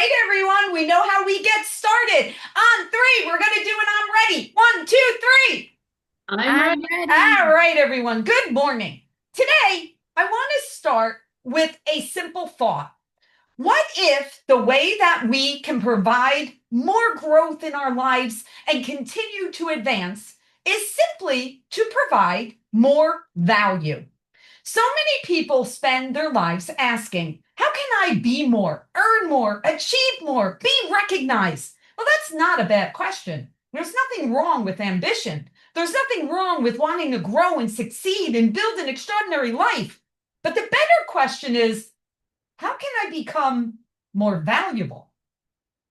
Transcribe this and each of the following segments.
right, everyone, we know how we get started. On three, we're going to do an I'm ready. 1, 2, 3. I'm ready. All right, everyone, good morning. Today, I want to start with a simple thought. What if the way that we can provide more growth in our lives and continue to advance is simply to provide more value? So many people spend their lives asking, how can I be more, earn more, achieve more, be recognized? Well, that's not a bad question. There's nothing wrong with ambition. There's nothing wrong with wanting to grow and succeed and build an extraordinary life. But the better question is, how can I become more valuable?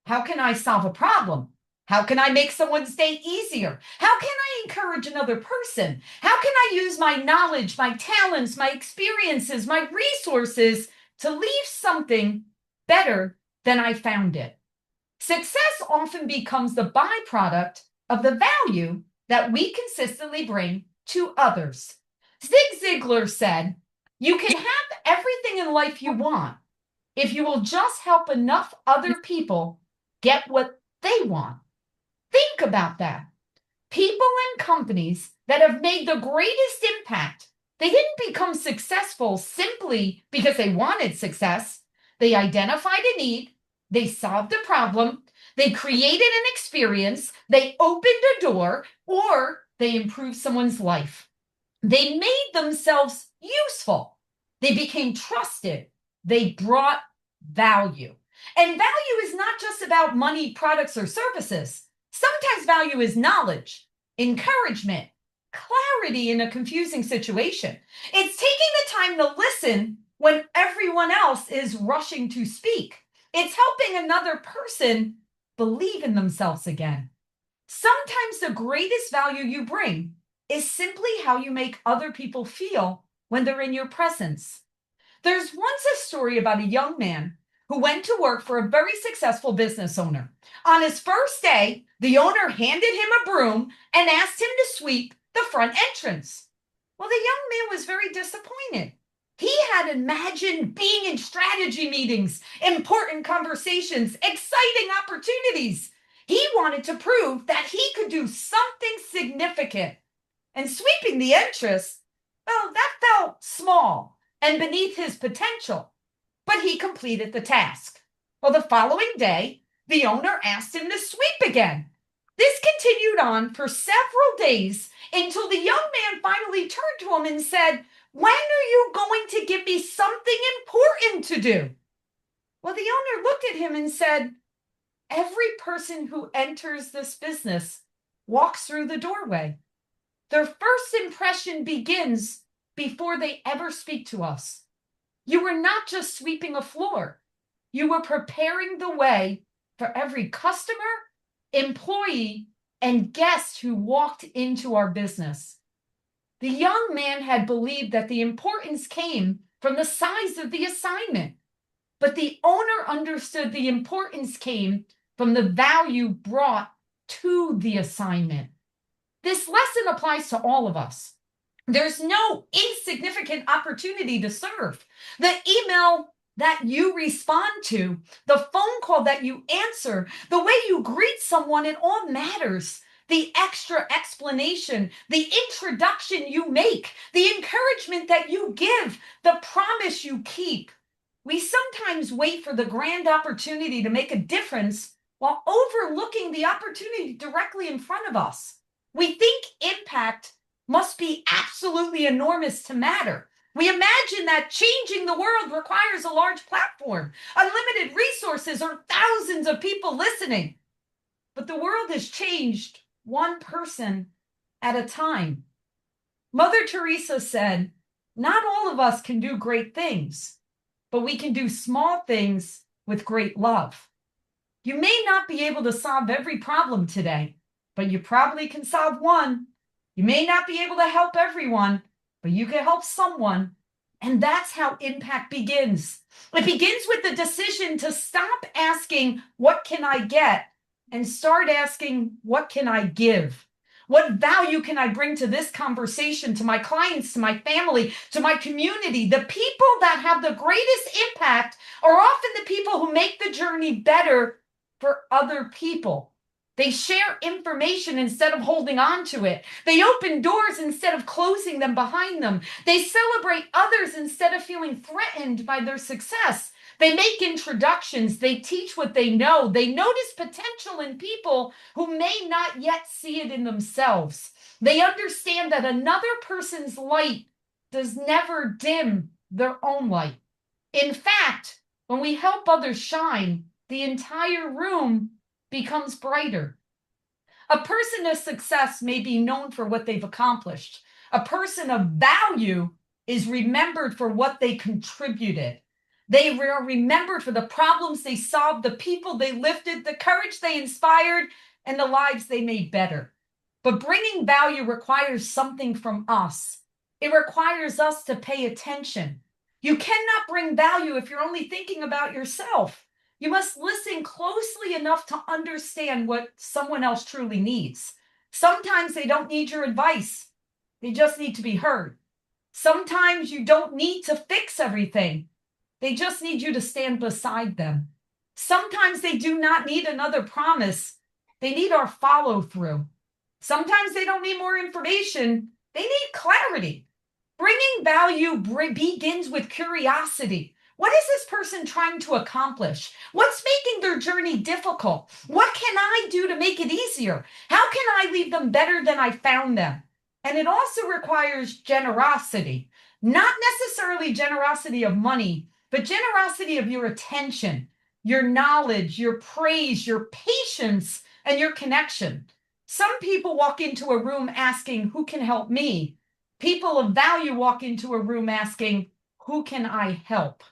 How can I solve a problem? How can I make someone's day easier? How can I encourage another person? How can I use my knowledge, my talents, my experiences, my resources to leave something better than I found it? Success often becomes the byproduct of the value that we consistently bring to others. Zig Ziglar said, you can have everything in life you want if you will just help enough other people get what they want. Think about that. People and companies that have made the greatest impact, they didn't become successful simply because they wanted success. They identified a need, they solved a problem, they created an experience, they opened a door, or they improved someone's life. They made themselves useful. They became trusted. They brought value. And value is not just about money, products, or services. Sometimes value is knowledge, encouragement, clarity in a confusing situation. It's taking the time to listen when everyone else is rushing to speak. It's helping another person believe in themselves again. Sometimes the greatest value you bring is simply how you make other people feel when they're in your presence. There's once a story about a young man who went to work for a very successful business owner. On his first day, the owner handed him a broom and asked him to sweep the front entrance. Well, the young man was very disappointed. He had imagined being in strategy meetings, important conversations, exciting opportunities. He wanted to prove that he could do something significant. And sweeping the entrance, well, that felt small and beneath his potential, but he completed the task. Well, the following day, the owner asked him to sweep again. This continued on for several days until the young man finally turned to him and said, when are you going to give me something important to do? Well, the owner looked at him and said, every person who enters this business walks through the doorway. Their first impression begins before they ever speak to us. You were not just sweeping a floor. You were preparing the way for every customer, employee, and guest who walked into our business. The young man had believed that the importance came from the size of the assignment, but the owner understood the importance came from the value brought to the assignment. This lesson applies to all of us. There's no insignificant opportunity to serve. The email that you respond to, the phone call that you answer, the way you greet someone, it all matters. The extra explanation, the introduction you make, the encouragement that you give, the promise you keep. We sometimes wait for the grand opportunity to make a difference while overlooking the opportunity directly in front of us. We think impact must be absolutely enormous to matter. We imagine that changing the world requires a large platform, unlimited resources, or thousands of people listening. But the world has changed one person at a time. Mother Teresa said, not all of us can do great things, but we can do small things with great love. You may not be able to solve every problem today, but you probably can solve one. You may not be able to help everyone, but you can help someone. And that's how impact begins. It begins with the decision to stop asking, what can I get? And start asking, what can I give? What value can I bring to this conversation, to my clients, to my family, to my community? The people that have the greatest impact are often the people who make the journey better for other people. They share information instead of holding on to it. They open doors instead of closing them behind them. They celebrate others instead of feeling threatened by their success. They make introductions. They teach what they know. They notice potential in people who may not yet see it in themselves. They understand that another person's light does never dim their own light. In fact, when we help others shine, the entire room becomes brighter. A person of success may be known for what they've accomplished. A person of value is remembered for what they contributed. They are remembered for the problems they solved, the people they lifted, the courage they inspired, and the lives they made better. But bringing value requires something from us. It requires us to pay attention. You cannot bring value if you're only thinking about yourself. You must listen closely enough to understand what someone else truly needs. Sometimes they don't need your advice. They just need to be heard. Sometimes you don't need to fix everything. They just need you to stand beside them. Sometimes they do not need another promise. They need our follow through. Sometimes they don't need more information. They need clarity. Bringing value begins with curiosity. What is this person trying to accomplish? What's making their journey difficult? What can I do to make it easier? How can I leave them better than I found them? And it also requires generosity, not necessarily generosity of money, but generosity of your attention, your knowledge, your praise, your patience, and your connection. Some people walk into a room asking, who can help me? People of value walk into a room asking, who can I help?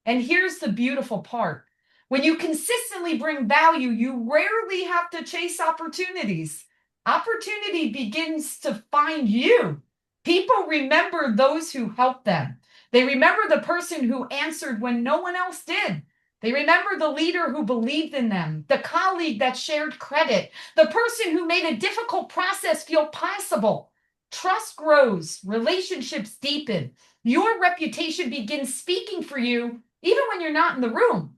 And here's the beautiful part. When you consistently bring value, you rarely have to chase opportunities. Opportunity begins to find you. People remember those who helped them. They remember the person who answered when no one else did. They remember the leader who believed in them, the colleague that shared credit, the person who made a difficult process feel possible. Trust grows, relationships deepen. Your reputation begins speaking for you even when you're not in the room.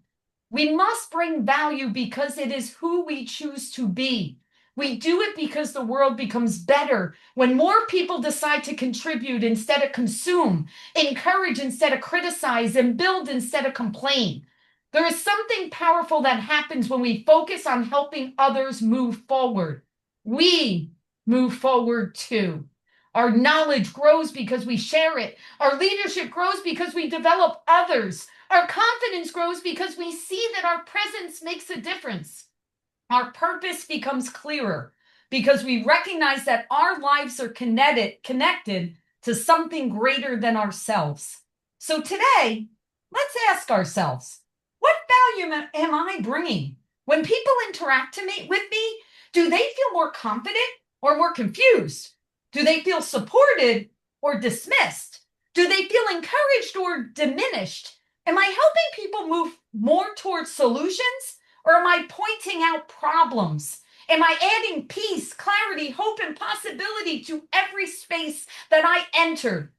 We must bring value because it is who we choose to be. We do it because the world becomes better when more people decide to contribute instead of consume, encourage instead of criticize, and build instead of complain. There is something powerful that happens when we focus on helping others move forward. We move forward too. Our knowledge grows because we share it. Our leadership grows because we develop others. Our confidence grows because we see that our presence makes a difference. Our purpose becomes clearer because we recognize that our lives are connected to something greater than ourselves. So today, let's ask ourselves, what value am I bringing? When people interact with me, do they feel more confident or more confused? Do they feel supported or dismissed? Do they feel encouraged or diminished? Am I helping people move more towards solutions, or am I pointing out problems? Am I adding peace, clarity, hope, and possibility to every space that I enter?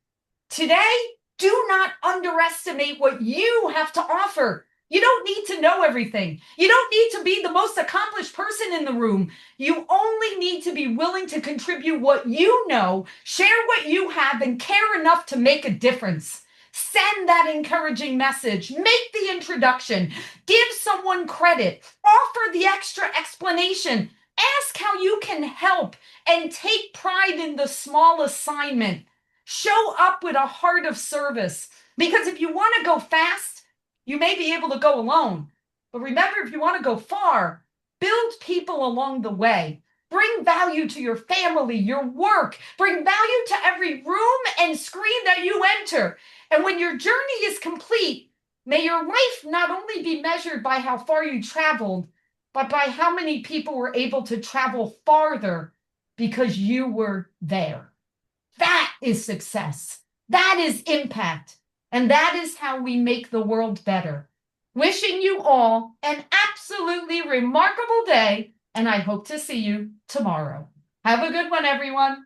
Today, do not underestimate what you have to offer. You don't need to know everything. You don't need to be the most accomplished person in the room. You only need to be willing to contribute what you know, share what you have, and care enough to make a difference. Send that encouraging message. Make the introduction. Give someone credit. Offer the extra explanation. Ask how you can help and take pride in the small assignment. Show up with a heart of service. Because if you want to go fast, you may be able to go alone. But remember, if you want to go far, build people along the way. Bring value to your family, your work. Bring value to every room and screen that you enter. And when your journey is complete, may your life not only be measured by how far you traveled, but by how many people were able to travel farther because you were there. That is success. That is impact. And that is how we make the world better. Wishing you all an absolutely remarkable day, and I hope to see you tomorrow. Have a good one, everyone.